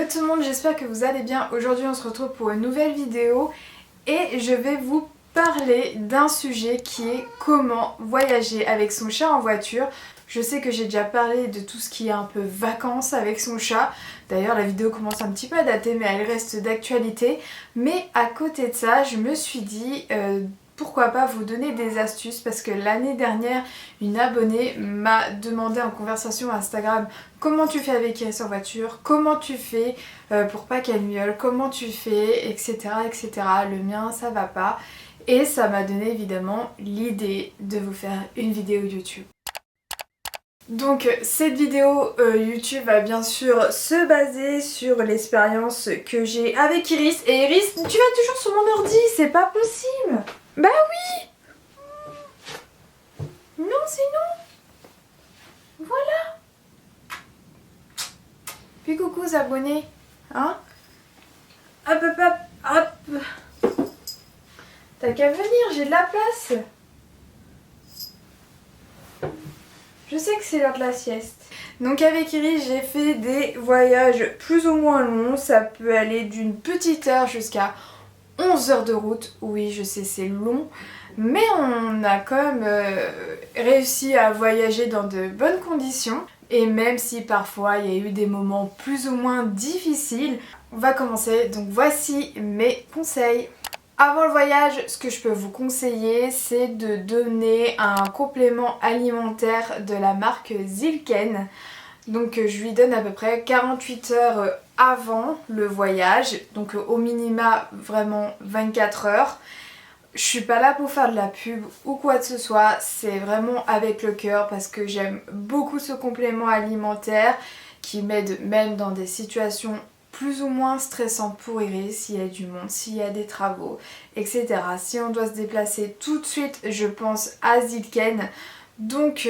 Hello tout le monde, j'espère que vous allez bien. Aujourd'hui on se retrouve pour une nouvelle vidéo et je vais vous parler d'un sujet qui est comment voyager avec son chat en voiture. Je sais que j'ai déjà parlé de tout ce qui est un peu vacances avec son chat. D'ailleurs la vidéo commence un petit peu à dater mais elle reste d'actualité. Mais à côté de ça je me suis dit pourquoi pas vous donner des astuces parce que l'année dernière une abonnée m'a demandé en conversation Instagram comment tu fais avec Iris en voiture, comment tu fais pour pas qu'elle miaule, comment tu fais, etc. etc. Le mien ça va pas et ça m'a donné évidemment l'idée de vous faire une vidéo YouTube. Donc cette vidéo YouTube va bien sûr se baser sur l'expérience que j'ai avec Iris. Et Iris, tu vas toujours sur mon ordi, c'est pas possible. Bah oui. Non, c'est non. Voilà. Puis coucou aux abonnés. Hein? Hop hop hop hop. T'as qu'à venir, j'ai de la place. Je sais que c'est l'heure de la sieste. Donc avec Iris, j'ai fait des voyages plus ou moins longs. Ça peut aller d'une petite heure jusqu'à 11 heures de route. Oui, je sais, c'est long. Mais on a quand même réussi à voyager dans de bonnes conditions. Et même si parfois il y a eu des moments plus ou moins difficiles, on va commencer. Donc voici mes conseils. Avant le voyage, ce que je peux vous conseiller, c'est de donner un complément alimentaire de la marque Zylken. Donc je lui donne à peu près 48 heures avant le voyage, donc au minima vraiment 24 heures. Je suis pas là pour faire de la pub ou quoi que ce soit, c'est vraiment avec le cœur parce que j'aime beaucoup ce complément alimentaire qui m'aide même dans des situations plus ou moins stressantes pour Iris, s'il y a du monde, s'il y a des travaux, etc. Si on doit se déplacer tout de suite, je pense à Zylken. Donc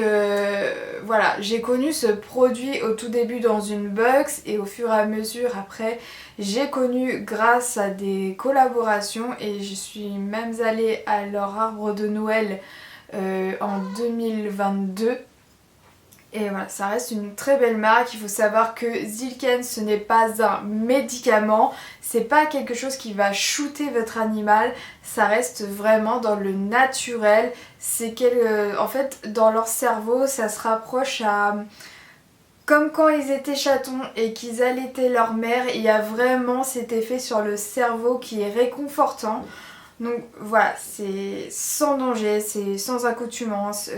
voilà, j'ai connu ce produit au tout début dans une box et au fur et à mesure après j'ai connu grâce à des collaborations et je suis même allée à leur arbre de Noël en 2022. Et voilà, ça reste une très belle marque. Il faut savoir que Zylken ce n'est pas un médicament, c'est pas quelque chose qui va shooter votre animal, ça reste vraiment dans le naturel. C'est en fait dans leur cerveau ça se rapproche à comme quand ils étaient chatons et qu'ils allaitaient leur mère, il y a vraiment cet effet sur le cerveau qui est réconfortant. Donc voilà, c'est sans danger, c'est sans accoutumance,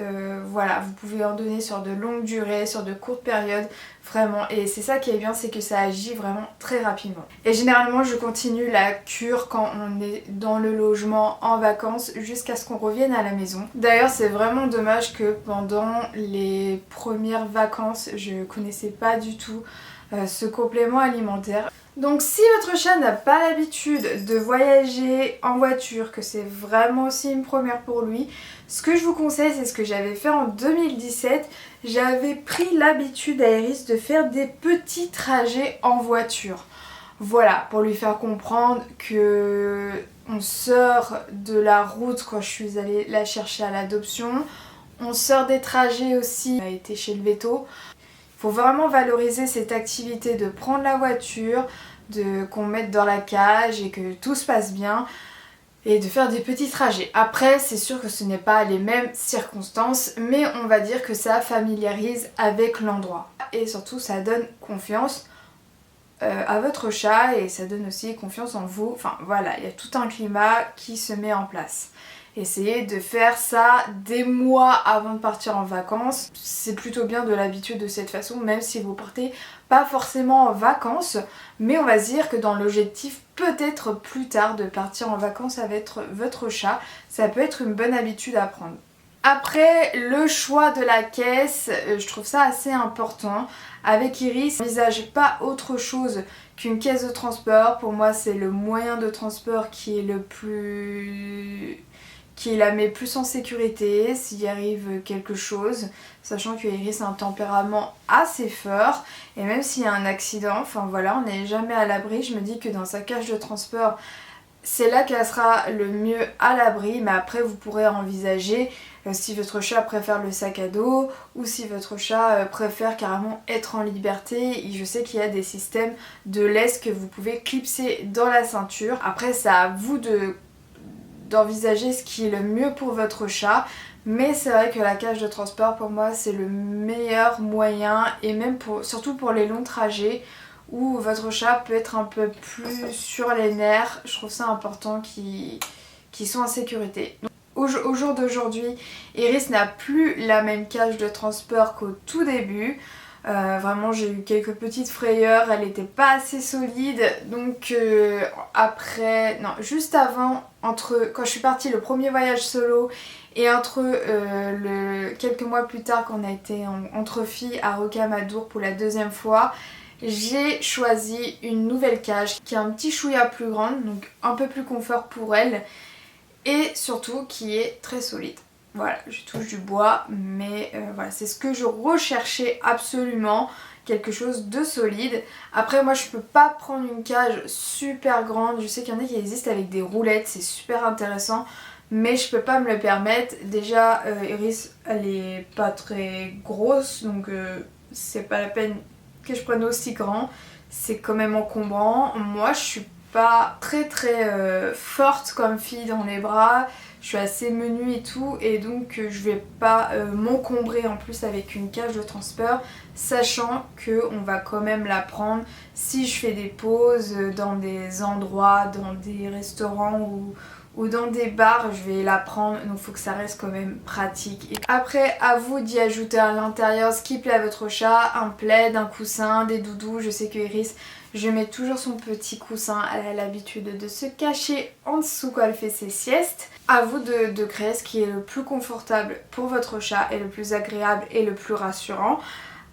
voilà, vous pouvez en donner sur de longues durées, sur de courtes périodes, vraiment, et c'est ça qui est bien, c'est que ça agit vraiment très rapidement. Et généralement je continue la cure quand on est dans le logement en vacances jusqu'à ce qu'on revienne à la maison. D'ailleurs c'est vraiment dommage que pendant les premières vacances je connaissais pas du tout ce complément alimentaire. Donc si votre chat n'a pas l'habitude de voyager en voiture, que c'est vraiment aussi une première pour lui, ce que je vous conseille, c'est ce que j'avais fait en 2017. J'avais pris l'habitude à Iris de faire des petits trajets en voiture. Voilà, pour lui faire comprendre que on sort de la route quand je suis allée la chercher à l'adoption. On sort des trajets aussi, on a été chez le véto. Il faut vraiment valoriser cette activité de prendre la voiture, qu'on mette dans la cage et que tout se passe bien et de faire des petits trajets. Après c'est sûr que ce n'est pas les mêmes circonstances mais on va dire que ça familiarise avec l'endroit et surtout ça donne confiance à votre chat et ça donne aussi confiance en vous. Enfin voilà, il y a tout un climat qui se met en place. Essayez de faire ça des mois avant de partir en vacances. C'est plutôt bien de l'habitude de cette façon, même si vous partez pas forcément en vacances. Mais on va se dire que dans l'objectif peut-être plus tard de partir en vacances avec votre chat, ça peut être une bonne habitude à prendre. Après, le choix de la caisse, je trouve ça assez important. Avec Iris, je n'envisage pas autre chose qu'une caisse de transport. Pour moi, c'est le moyen de transport qui est qui la met plus en sécurité s'il arrive quelque chose, sachant que Iris a un tempérament assez fort et même s'il y a un accident, enfin voilà, on n'est jamais à l'abri. Je me dis que dans sa cage de transport, c'est là qu'elle sera le mieux à l'abri, mais après vous pourrez envisager si votre chat préfère le sac à dos ou si votre chat préfère carrément être en liberté. Je sais qu'il y a des systèmes de laisse que vous pouvez clipser dans la ceinture. Après c'est à vous d'envisager ce qui est le mieux pour votre chat. Mais c'est vrai que la cage de transport pour moi c'est le meilleur moyen, et même surtout pour les longs trajets où votre chat peut être un peu plus sur les nerfs. Je trouve ça important qu'ils soient en sécurité. Donc, au jour d'aujourd'hui, Iris n'a plus la même cage de transport qu'au tout début. Vraiment j'ai eu quelques petites frayeurs, elle n'était pas assez solide, donc juste avant, quand je suis partie le premier voyage solo et quelques mois plus tard quand on a été entre filles à Rocamadour pour la deuxième fois, j'ai choisi une nouvelle cage qui est un petit chouïa plus grande, donc un peu plus confort pour elle et surtout qui est très solide. Voilà, je touche du bois, mais voilà, c'est ce que je recherchais absolument, quelque chose de solide. Après moi je peux pas prendre une cage super grande, je sais qu'il y en a qui existent avec des roulettes, c'est super intéressant, mais je peux pas me le permettre. Déjà Iris elle est pas très grosse, donc c'est pas la peine que je prenne aussi grand, c'est quand même encombrant. Moi je suis pas très forte comme fille dans les bras, je suis assez menue et tout, et donc je vais pas m'encombrer en plus avec une cage de transport, sachant que on va quand même la prendre si je fais des pauses dans des endroits, dans des restaurants ou dans des bars, je vais la prendre, donc faut que ça reste quand même pratique. Et après, à vous d'y ajouter à l'intérieur ce qui plaît à votre chat, un plaid, un coussin, des doudous. Je sais que Iris, je mets toujours son petit coussin, elle a l'habitude de se cacher en dessous quand elle fait ses siestes. À vous de créer ce qui est le plus confortable pour votre chat et le plus agréable et le plus rassurant.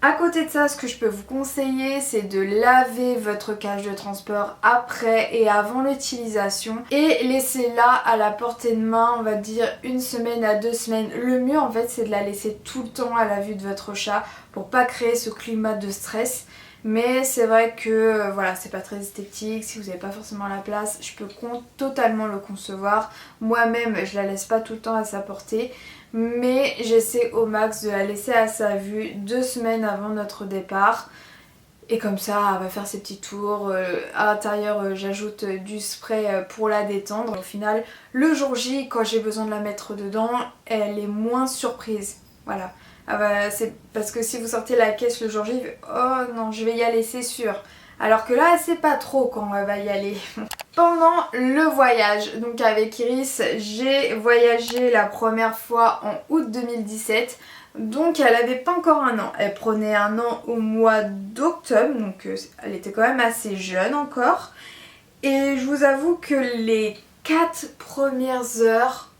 À côté de ça, ce que je peux vous conseiller, c'est de laver votre cage de transport après et avant l'utilisation et laisser-la à la portée de main, on va dire 1 semaine à 2 semaines. Le mieux en fait c'est de la laisser tout le temps à la vue de votre chat pour pas créer ce climat de stress. Mais c'est vrai que voilà, c'est pas très esthétique, si vous n'avez pas forcément la place, je peux totalement le concevoir. Moi-même, je la laisse pas tout le temps à sa portée, mais j'essaie au max de la laisser à sa vue 2 semaines avant notre départ. Et comme ça, elle va faire ses petits tours. À l'intérieur, j'ajoute du spray pour la détendre. Au final, le jour J, quand j'ai besoin de la mettre dedans, elle est moins surprise. Voilà. Ah bah, c'est parce que si vous sortez la caisse le jour J, oh non, je vais y aller, c'est sûr. Alors que là, elle sait pas trop quand elle va y aller. Pendant le voyage, donc avec Iris, j'ai voyagé la première fois en août 2017. Donc elle avait pas encore 1 an. Elle prenait 1 an au mois d'octobre, donc elle était quand même assez jeune encore. Et je vous avoue que les 4 premières heures,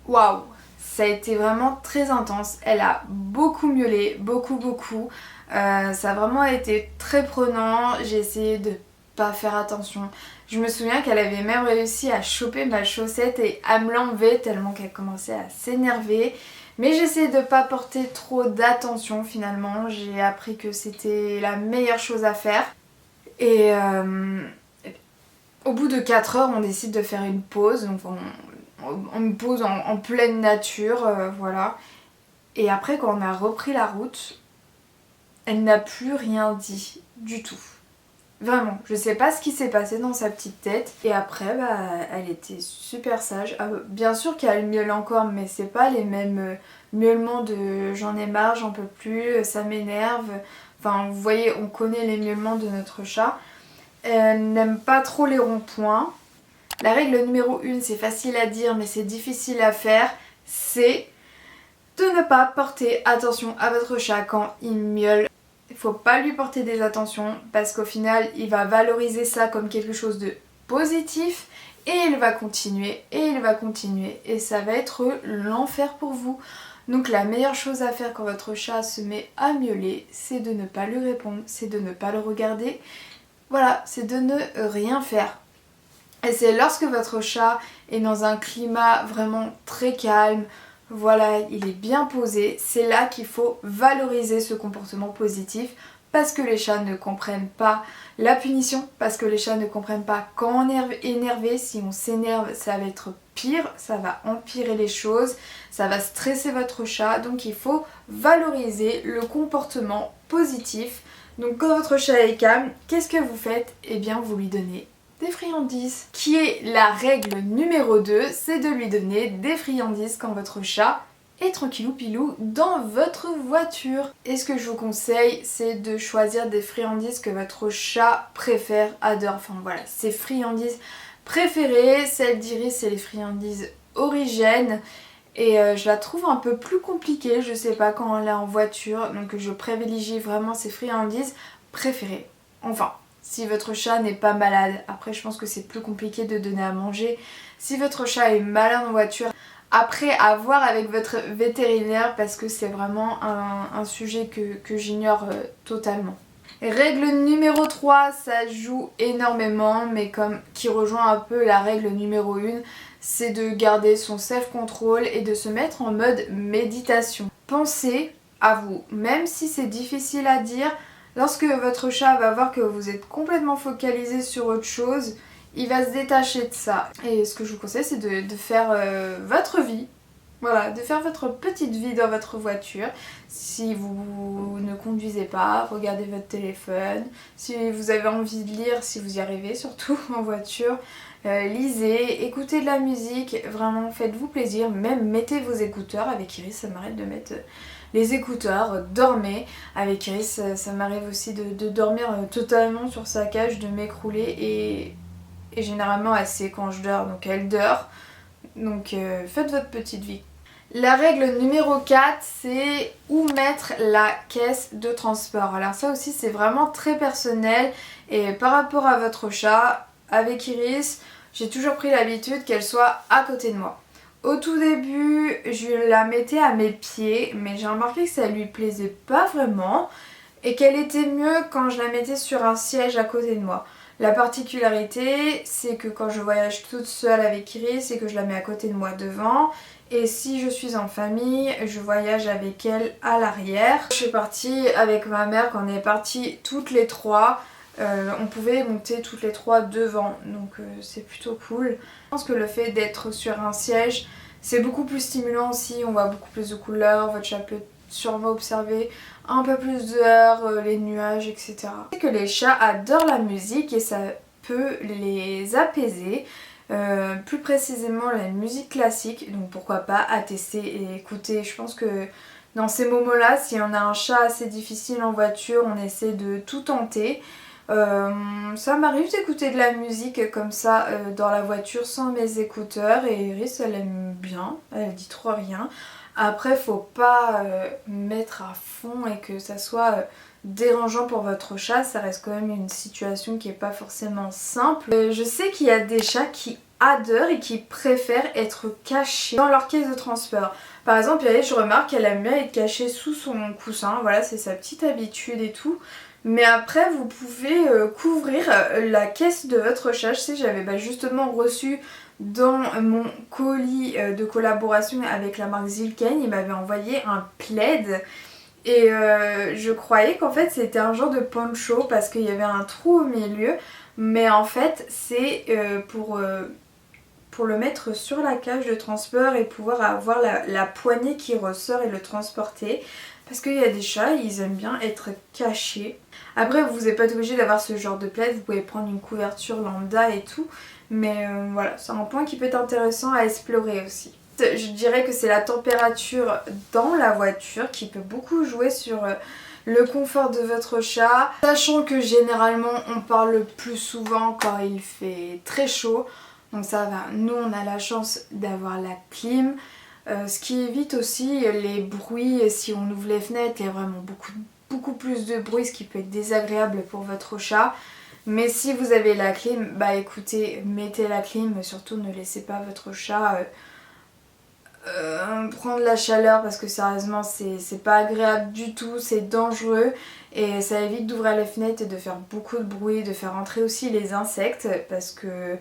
waouh! Ça a été vraiment très intense, elle a beaucoup miaulé, beaucoup. Ça a vraiment été très prenant, j'ai essayé de pas faire attention. Je me souviens qu'elle avait même réussi à choper ma chaussette et à me l'enlever tellement qu'elle commençait à s'énerver. Mais j'essayais de pas porter trop d'attention finalement, j'ai appris que c'était la meilleure chose à faire. Et au bout de 4 heures, on décide de faire une pause, donc on me pose en pleine nature, voilà. Et après quand on a repris la route, elle n'a plus rien dit du tout. Vraiment, je sais pas ce qui s'est passé dans sa petite tête. Et après, bah, elle était super sage. Bien sûr qu'elle miaule encore, mais c'est pas les mêmes miaulements de j'en ai marre, j'en peux plus, ça m'énerve. Enfin, vous voyez, on connaît les miaulements de notre chat. Elle n'aime pas trop les ronds-points. La règle numéro 1, c'est facile à dire mais c'est difficile à faire, c'est de ne pas porter attention à votre chat quand il miaule. Il ne faut pas lui porter des attentions parce qu'au final il va valoriser ça comme quelque chose de positif et il va continuer et ça va être l'enfer pour vous. Donc la meilleure chose à faire quand votre chat se met à miauler, c'est de ne pas lui répondre, c'est de ne pas le regarder. Voilà, c'est de ne rien faire. Et c'est lorsque votre chat est dans un climat vraiment très calme, voilà, il est bien posé, c'est là qu'il faut valoriser ce comportement positif parce que les chats ne comprennent pas la punition, parce que les chats ne comprennent pas quand on est énervé. Si on s'énerve, ça va être pire, ça va empirer les choses, ça va stresser votre chat. Donc il faut valoriser le comportement positif. Donc quand votre chat est calme, qu'est-ce que vous faites? Eh bien vous lui donnez des friandises. Qui est la règle numéro 2, c'est de lui donner des friandises quand votre chat est tranquillou pilou dans votre voiture. Et ce que je vous conseille, c'est de choisir des friandises que votre chat préfère, adore. Enfin voilà, ses friandises préférées. Celle d'Iris, c'est les friandises Origène. Et je la trouve un peu plus compliquée, je sais pas, quand elle est en voiture. Donc je privilégie vraiment ses friandises préférées. Enfin, si votre chat n'est pas malade. Après, je pense que c'est plus compliqué de donner à manger. Si votre chat est malade en voiture, après à voir avec votre vétérinaire, parce que c'est vraiment un sujet que j'ignore totalement. Règle numéro 3, ça joue énormément, mais qui rejoint un peu la règle numéro 1, c'est de garder son self-control et de se mettre en mode méditation. Pensez à vous, même si c'est difficile à dire, lorsque votre chat va voir que vous êtes complètement focalisé sur autre chose, il va se détacher de ça. Et ce que je vous conseille, c'est de faire votre vie. Voilà, de faire votre petite vie dans votre voiture. Si vous ne conduisez pas, regardez votre téléphone. Si vous avez envie de lire, si vous y arrivez, surtout en voiture, lisez, écoutez de la musique. Vraiment, faites-vous plaisir. Même mettez vos écouteurs. Avec Iris, ça m'arrête de mettre les écouteurs. Dormez. Avec Iris, ça m'arrive aussi de dormir totalement sur sa cage, de m'écrouler et généralement assez quand je dors, donc elle dort. Donc faites votre petite vie. La règle numéro 4, c'est où mettre la caisse de transport. Alors ça aussi c'est vraiment très personnel et par rapport à votre chat, avec Iris, j'ai toujours pris l'habitude qu'elle soit à côté de moi. Au tout début, je la mettais à mes pieds, mais j'ai remarqué que ça lui plaisait pas vraiment et qu'elle était mieux quand je la mettais sur un siège à côté de moi. La particularité, c'est que quand je voyage toute seule avec Iris, c'est que je la mets à côté de moi devant. Et si je suis en famille, je voyage avec elle à l'arrière. Je suis partie avec ma mère, quand on est parties toutes les trois, on pouvait monter toutes les trois devant. Donc c'est plutôt cool. Je pense que le fait d'être sur un siège, c'est beaucoup plus stimulant aussi. On voit beaucoup plus de couleurs, votre chat peut sûrement observer un peu plus dehors, les nuages, etc. C'est que les chats adorent la musique et ça peut les apaiser. Plus précisément la musique classique, donc pourquoi pas à tester et écouter. Je pense que dans ces moments-là, si on a un chat assez difficile en voiture, on essaie de tout tenter. Ça m'arrive d'écouter de la musique comme ça dans la voiture sans mes écouteurs et Iris elle aime bien, elle dit trop rien. Après faut pas mettre à fond et que ça soit dérangeant pour votre chat, ça reste quand même une situation qui est pas forcément simple. Je sais qu'il y a des chats qui adorent et qui préfèrent être cachés dans leur caisse de transport. Par exemple, Iris, je remarque qu'elle aime bien être cachée sous son coussin, voilà c'est sa petite habitude et tout. Mais après vous pouvez couvrir la caisse de votre chat. Je sais, j'avais justement reçu dans mon colis de collaboration avec la marque Zilken, il m'avait envoyé un plaid et je croyais qu'en fait c'était un genre de poncho parce qu'il y avait un trou au milieu, mais en fait c'est pour le mettre sur la cage de transport et pouvoir avoir la poignée qui ressort et le transporter. Parce qu'il y a des chats, ils aiment bien être cachés. Après, vous n'êtes pas obligé d'avoir ce genre de plaid, vous pouvez prendre une couverture lambda et tout. Mais voilà, c'est un point qui peut être intéressant à explorer aussi. Je dirais que c'est la température dans la voiture qui peut beaucoup jouer sur le confort de votre chat. Sachant que généralement, on parle le plus souvent quand il fait très chaud. Donc ça va, nous on a la chance d'avoir la clim. Ce qui évite aussi les bruits, si on ouvre les fenêtres, il y a vraiment beaucoup plus de bruit, ce qui peut être désagréable pour votre chat. Mais si vous avez la clim, bah écoutez, mettez la clim, mais surtout ne laissez pas votre chat prendre la chaleur parce que sérieusement c'est pas agréable du tout, c'est dangereux et ça évite d'ouvrir les fenêtres et de faire beaucoup de bruit, de faire entrer aussi les insectes parce que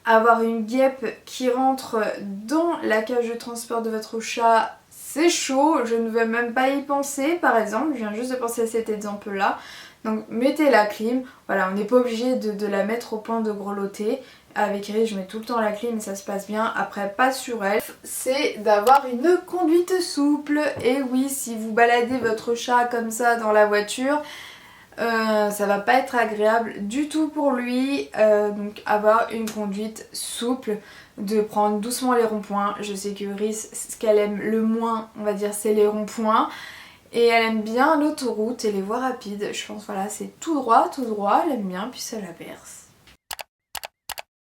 avoir une guêpe qui rentre dans la cage de transport de votre chat, c'est chaud, je ne veux même pas y penser par exemple, je viens juste de penser à cet exemple là. Donc mettez la clim, voilà, on n'est pas obligé de la mettre au point de grelotter. Avec Iris je mets tout le temps la clim et ça se passe bien, après pas sur elle. C'est d'avoir une conduite souple. Et oui, si vous baladez votre chat comme ça dans la voiture, ça va pas être agréable du tout pour lui, donc avoir une conduite souple, de prendre doucement les ronds-points. Je sais que Iris, ce qu'elle aime le moins, on va dire, c'est les ronds-points. Et elle aime bien l'autoroute et les voies rapides. Je pense voilà, c'est tout droit, elle aime bien, puis ça la berce.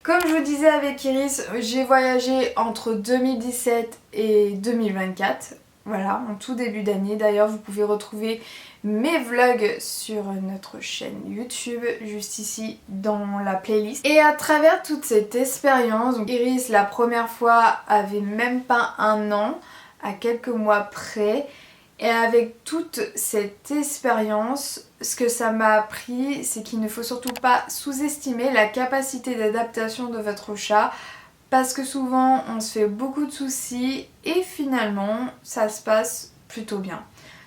Comme je vous disais avec Iris, j'ai voyagé entre 2017 et 2024. Voilà, en tout début d'année. D'ailleurs, vous pouvez retrouver mes vlogs sur notre chaîne YouTube, juste ici dans la playlist. Et à travers toute cette expérience, donc Iris la première fois avait même pas 1 an, à quelques mois près. Et avec toute cette expérience, ce que ça m'a appris, c'est qu'il ne faut surtout pas sous-estimer la capacité d'adaptation de votre chat, parce que souvent on se fait beaucoup de soucis et finalement ça se passe plutôt bien.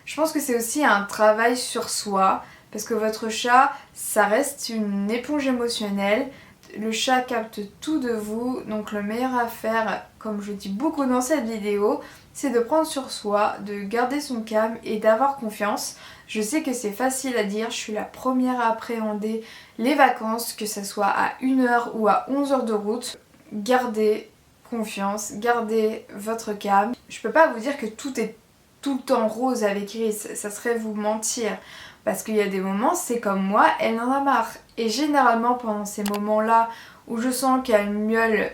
Je pense que c'est aussi un travail sur soi, parce que votre chat, ça reste une éponge émotionnelle. Le chat capte tout de vous, donc le meilleur à faire, comme je dis beaucoup dans cette vidéo, c'est de prendre sur soi, de garder son calme et d'avoir confiance. Je sais que c'est facile à dire, je suis la première à appréhender les vacances, que ce soit à 1 heure ou à 11 heures de route. Gardez confiance, gardez votre calme. Je peux pas vous dire que tout est tout le temps rose avec Iris, ça serait vous mentir. Parce qu'il y a des moments, c'est comme moi, elle en a marre. Et généralement pendant ces moments-là où je sens qu'elle miaule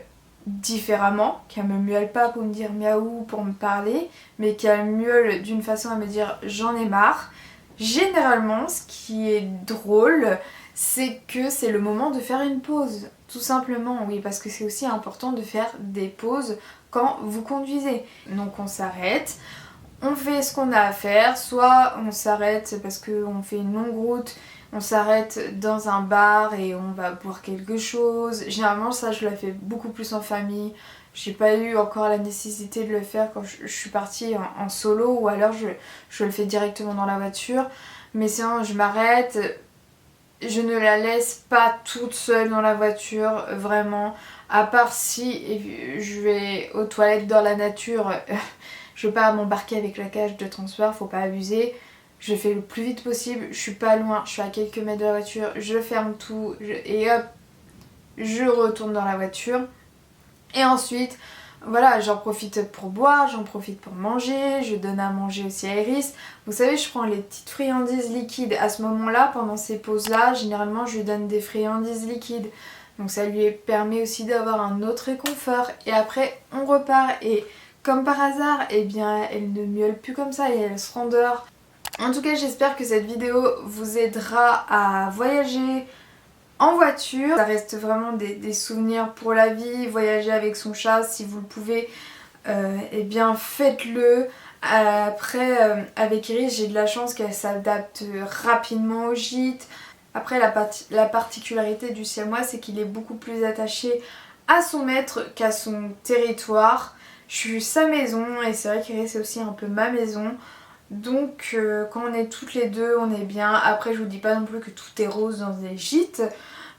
différemment, qu'elle me miaule pas pour me dire miaou, pour me parler, mais qu'elle miaule d'une façon à me dire j'en ai marre, généralement ce qui est drôle, c'est que c'est le moment de faire une pause. Tout simplement, oui, parce que c'est aussi important de faire des pauses quand vous conduisez. Donc on s'arrête. On fait ce qu'on a à faire, soit on s'arrête parce qu'on fait une longue route, on s'arrête dans un bar et on va boire quelque chose. Généralement ça je le fais beaucoup plus en famille, j'ai pas eu encore la nécessité de le faire quand je suis partie en solo, ou alors je le fais directement dans la voiture. Mais sinon je m'arrête, je ne la laisse pas toute seule dans la voiture, vraiment, à part si je vais aux toilettes dans la nature. Je veux pas m'embarquer avec la cage de transport, faut pas abuser. Je fais le plus vite possible, je suis pas loin, je suis à quelques mètres de la voiture, je ferme tout et hop, je retourne dans la voiture. Et ensuite, voilà, j'en profite pour boire, j'en profite pour manger, je donne à manger aussi à Iris. Vous savez, je prends les petites friandises liquides à ce moment-là, pendant ces pauses-là, généralement je lui donne des friandises liquides. Donc ça lui permet aussi d'avoir un autre réconfort. Et après, on repart et comme par hasard, eh bien, elle ne miaule plus comme ça et elle se rendort. En tout cas, j'espère que cette vidéo vous aidera à voyager en voiture. Ça reste vraiment des souvenirs pour la vie. Voyager avec son chat, si vous le pouvez, eh bien faites-le. Après, avec Iris, j'ai de la chance qu'elle s'adapte rapidement au gîte. Après, la particularité du siamois, c'est qu'il est beaucoup plus attaché à son maître qu'à son territoire. Je suis sa maison et c'est vrai qu'Iris c'est aussi un peu ma maison. Donc quand on est toutes les deux, on est bien. Après je vous dis pas non plus que tout est rose dans des gîtes,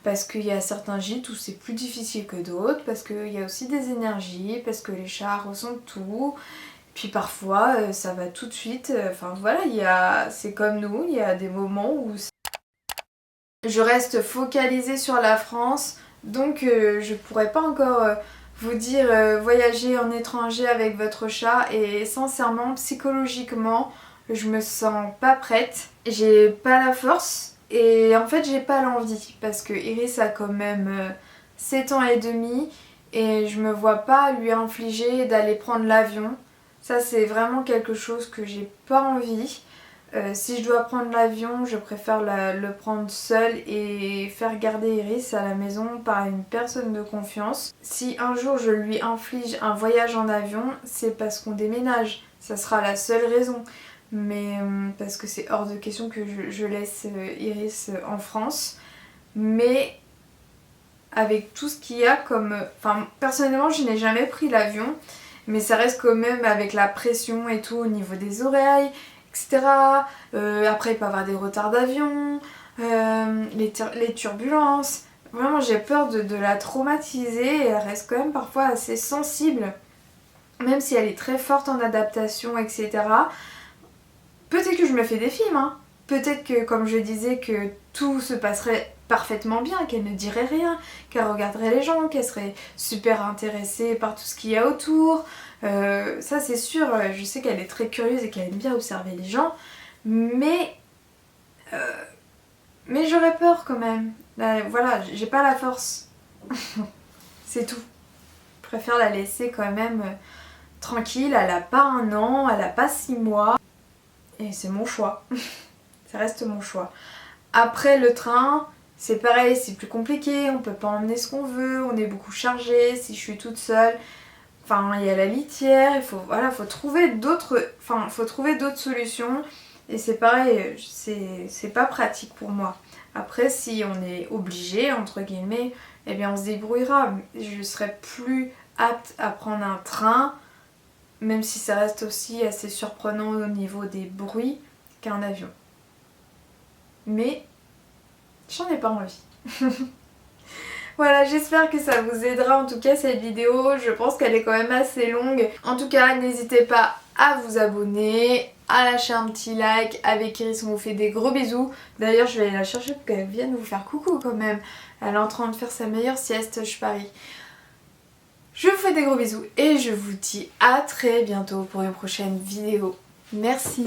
parce qu'il y a certains gîtes où c'est plus difficile que d'autres, parce qu'il y a aussi des énergies, parce que les chats ressentent tout. Puis parfois ça va tout de suite, enfin voilà, c'est comme nous, il y a des moments où je reste focalisée sur la France, donc je pourrais pas encore vous dire voyager en étranger avec votre chat, et sincèrement, psychologiquement, je me sens pas prête, j'ai pas la force et en fait j'ai pas l'envie, parce que Iris a quand même 7 ans et demi et je me vois pas lui infliger d'aller prendre l'avion. Ça c'est vraiment quelque chose que j'ai pas envie. Si je dois prendre l'avion, je préfère le prendre seule et faire garder Iris à la maison par une personne de confiance. Si un jour je lui inflige un voyage en avion, c'est parce qu'on déménage. Ça sera la seule raison. Mais parce que c'est hors de question que je laisse Iris en France. Mais avec tout ce qu'il y a comme... Enfin, personnellement, je n'ai jamais pris l'avion. Mais ça reste quand même avec la pression et tout au niveau des oreilles, etc. Après il peut y avoir des retards d'avion, les turbulences. Vraiment j'ai peur de la traumatiser et elle reste quand même parfois assez sensible. Même si elle est très forte en adaptation, etc. Peut-être que je me fais des films, hein. Peut-être que, comme je disais, que tout se passerait parfaitement bien, qu'elle ne dirait rien, qu'elle regarderait les gens, qu'elle serait super intéressée par tout ce qu'il y a autour. Ça c'est sûr, je sais qu'elle est très curieuse et qu'elle aime bien observer les gens. Mais j'aurais peur quand même. Là, voilà, j'ai pas la force. C'est tout. Je préfère la laisser quand même tranquille. Elle a pas 1 an, elle a pas 6 mois. Et c'est mon choix. Ça reste mon choix. Après le train, c'est pareil, c'est plus compliqué. On peut pas emmener ce qu'on veut. On est beaucoup chargé. Si je suis toute seule, enfin il y a la litière. Il faut, voilà, faut trouver d'autres solutions. Et c'est pareil, c'est pas pratique pour moi. Après, si on est obligé, entre guillemets, eh bien on se débrouillera. Je serai plus apte à prendre un train, même si ça reste aussi assez surprenant au niveau des bruits, qu'un avion. Mais j'en ai pas envie. Voilà, j'espère que ça vous aidera en tout cas cette vidéo. Je pense qu'elle est quand même assez longue. En tout cas, n'hésitez pas à vous abonner, à lâcher un petit like. Avec Iris, on vous fait des gros bisous. D'ailleurs, je vais aller la chercher pour qu'elle vienne vous faire coucou quand même. Elle est en train de faire sa meilleure sieste, je parie. Je vous fais des gros bisous et je vous dis à très bientôt pour une prochaine vidéo. Merci.